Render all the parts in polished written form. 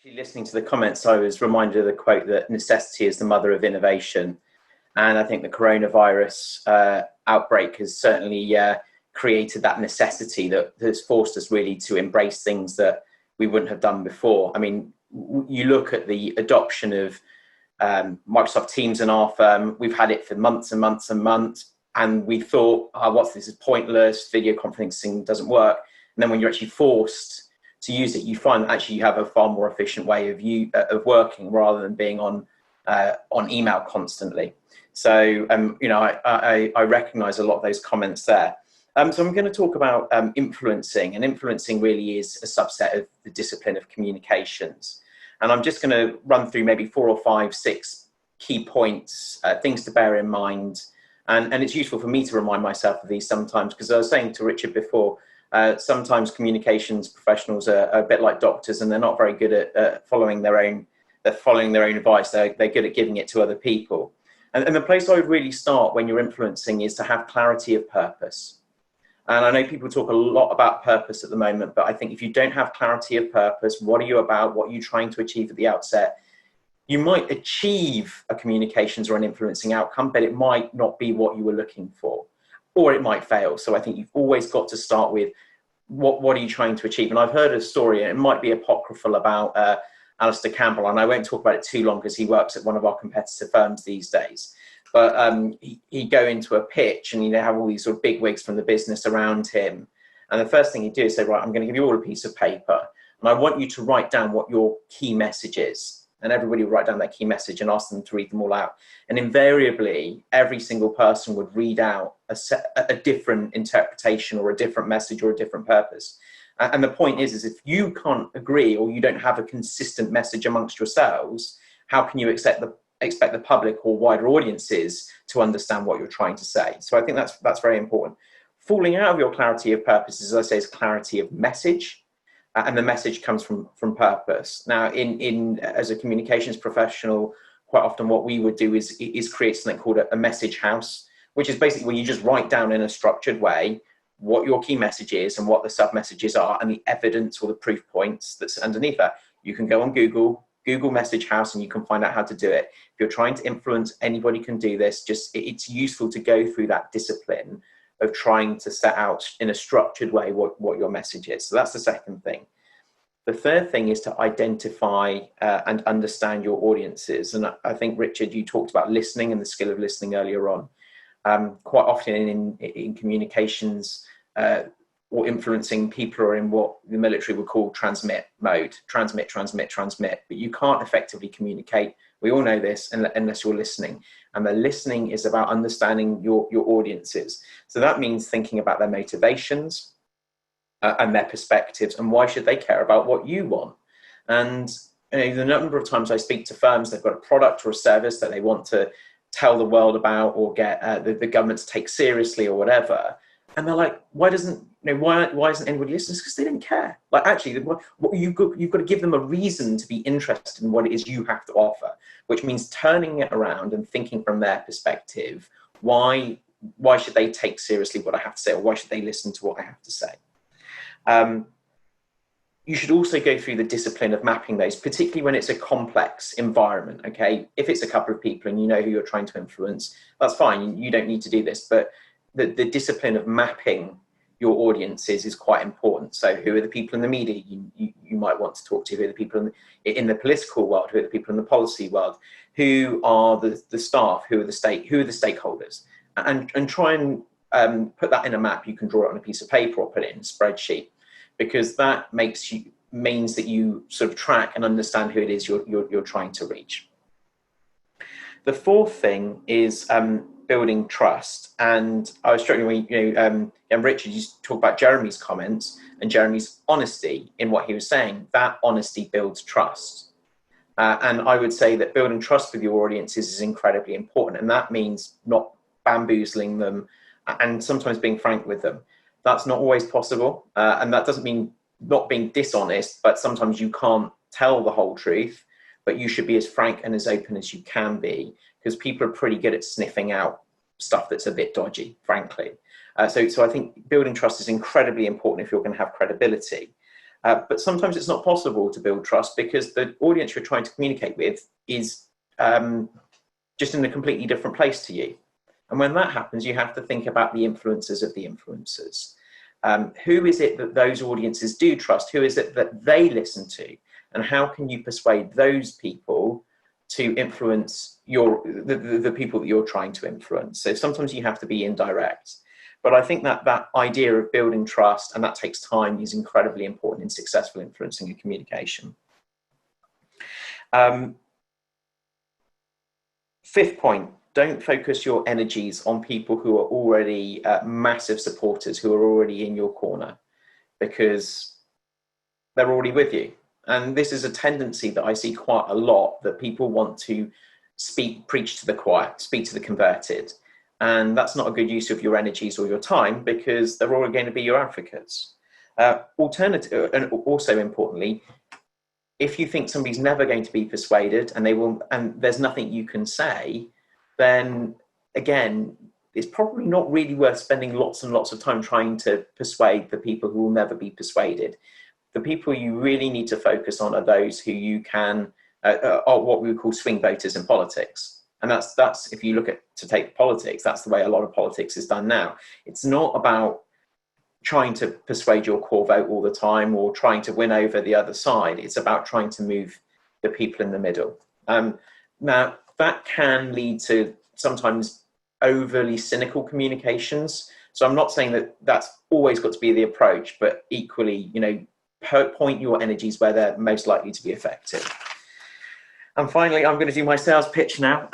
Listening to the comments, I was reminded of the quote that necessity is the mother of innovation. And I think the coronavirus outbreak has certainly created that necessity that has forced us really to embrace things that we wouldn't have done before. I mean, you look at the adoption of Microsoft Teams in our firm. We've had it for months and months and months, and we thought, oh, what's this? Is pointless. Video conferencing doesn't work. And then when you're actually forced to use it, you find that actually you have a far more efficient way of working rather than being on email constantly. So I recognise a lot of those comments there. So I'm going to talk about influencing, and influencing really is a subset of the discipline of communications. And I'm just going to run through maybe 4 or 5, 6 key points, things to bear in mind. And it's useful for me to remind myself of these sometimes, because I was saying to Richard before, sometimes communications professionals are a bit like doctors, and they're not very good at following their own advice. They're good at giving it to other people. And the place I would really start when you're influencing is to have clarity of purpose. And I know people talk a lot about purpose at the moment, but I think if you don't have clarity of purpose, what are you about? What are you trying to achieve at the outset? You might achieve a communications or an influencing outcome, but it might not be what you were looking for, or it might fail. So I think you've always got to start with what are you trying to achieve? And I've heard a story, and it might be apocryphal, about Alistair Campbell, and I won't talk about it too long because he works at one of our competitor firms these days. But he'd go into a pitch and have all these sort of big wigs from the business around him. And the first thing he'd do is say, right, I'm going to give you all a piece of paper, and I want you to write down what your key message is. And everybody would write down their key message and ask them to read them all out. And invariably, every single person would read out a different interpretation or a different message or a different purpose. And the point is if you can't agree, or you don't have a consistent message amongst yourselves, how can you expect the public or wider audiences to understand what you're trying to say? So I think that's very important. Falling out of your clarity of purpose, as I say, is clarity of message. And the message comes from purpose. Now, as a communications professional, quite often what we would do is create something called a message house, which is basically where you just write down in a structured way what your key message is and what the sub messages are, and the evidence or the proof points that's underneath that. You can go on Google Message House, and you can find out how to do it. If you're trying to influence, anybody can do this. It's useful to go through that discipline of trying to set out in a structured way what your message is. So that's the second thing. The third thing is to identify and understand your audiences. And I think, Richard, you talked about listening and the skill of listening earlier on. Quite often in communications or influencing, people are in what the military would call transmit mode. Transmit. But you can't effectively communicate. We all know this unless you're listening. And the listening is about understanding your audiences. So that means thinking about their motivations and their perspectives, and why should they care about what you want. And the number of times I speak to firms, they've got a product or a service that they want to tell the world about, or get the government to take seriously or whatever. And they're like, why isn't anybody listening? Because they don't care. Like, actually, you've got to give them a reason to be interested in what it is you have to offer, which means turning it around and thinking from their perspective. Why should they take seriously what I have to say, or why should they listen to what I have to say? You should also go through the discipline of mapping those, particularly when it's a complex environment. Okay, if it's a couple of people and you know who you're trying to influence, that's fine. You don't need to do this, but the discipline of mapping your audiences is quite important. So who are the people in the media you might want to talk to? Who are the people in the political world? Who are the people in the policy world? Who are the staff? Who are the stakeholders? And try and put that in a map. You can draw it on a piece of paper or put it in a spreadsheet, because that means that you sort of track and understand who it is you're trying to reach. The fourth thing is building trust. And I was struck when and Richard, you talk about Jeremy's comments and Jeremy's honesty in what he was saying. That honesty builds trust. And I would say that building trust with your audiences is incredibly important. And that means not bamboozling them, and sometimes being frank with them. That's not always possible. And that doesn't mean not being dishonest, but sometimes you can't tell the whole truth, but you should be as frank and as open as you can be, because people are pretty good at sniffing out stuff that's a bit dodgy, frankly. So I think building trust is incredibly important if you're going to have credibility. But sometimes it's not possible to build trust because the audience you're trying to communicate with is just in a completely different place to you. And when that happens, you have to think about the influencers of the influencers. Who is it that those audiences do trust? Who is it that they listen to? And how can you persuade those people to influence the people that you're trying to influence? So sometimes you have to be indirect. But I think that that idea of building trust, and that takes time, is incredibly important in successful influencing and communication. Fifth point, don't focus your energies on people who are already massive supporters, who are already in your corner, because they're already with you. And this is a tendency that I see quite a lot, that people want to preach to the choir, speak to the converted. And that's not a good use of your energies or your time, because they're all going to be your advocates. Alternative, and also importantly, if you think somebody's never going to be persuaded and there's nothing you can say, then again, it's probably not really worth spending lots and lots of time trying to persuade the people who will never be persuaded. The people you really need to focus on are those who you can, are what we would call swing voters in politics. And that's if you look at, to take politics, that's the way a lot of politics is done now. It's not about trying to persuade your core vote all the time or trying to win over the other side. It's about trying to move the people in the middle. Now, that can lead to sometimes overly cynical communications. So I'm not saying that that's always got to be the approach, but equally, you know, point your energies where they're most likely to be effective. And finally, I'm going to do my sales pitch now.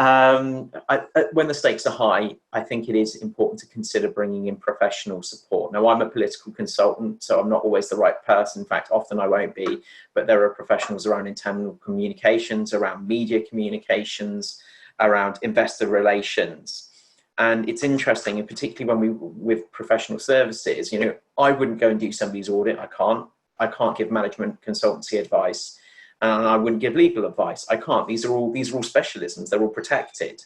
When the stakes are high, I think it is important to consider bringing in professional support. Now, I'm a political consultant, so I'm not always the right person. In fact, often I won't be, but there are professionals around internal communications, around media communications, around investor relations. And it's interesting, and particularly with professional services, you know, I wouldn't go and do somebody's audit. I can't give management consultancy advice. And I wouldn't give legal advice. I can't. These are all specialisms. They're all protected.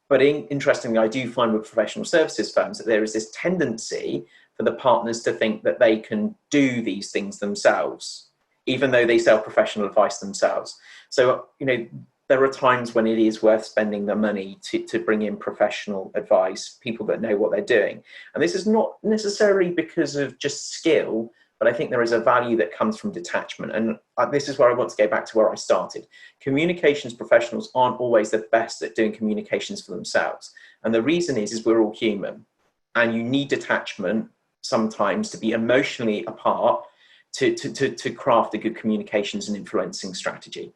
But interestingly, I do find with professional services firms that there is this tendency for the partners to think that they can do these things themselves, even though they sell professional advice themselves. So, you know, there are times when it is worth spending the money to bring in professional advice, people that know what they're doing. And this is not necessarily because of just skill, but I think there is a value that comes from detachment. And this is where I want to go back to where I started. Communications professionals aren't always the best at doing communications for themselves. And the reason is we're all human. And you need detachment sometimes to be emotionally apart to craft a good communications and influencing strategy.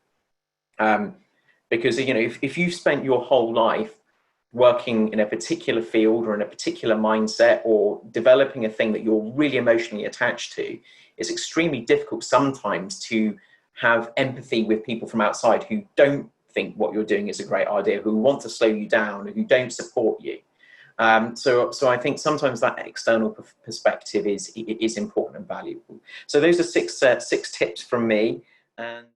Because, you know, if you've spent your whole life working in a particular field or in a particular mindset or developing a thing that you're really emotionally attached to, it's extremely difficult sometimes to have empathy with people from outside who don't think what you're doing is a great idea, who want to slow you down, who don't support you. So I think sometimes that external perspective is important and valuable. So those are six tips from me. And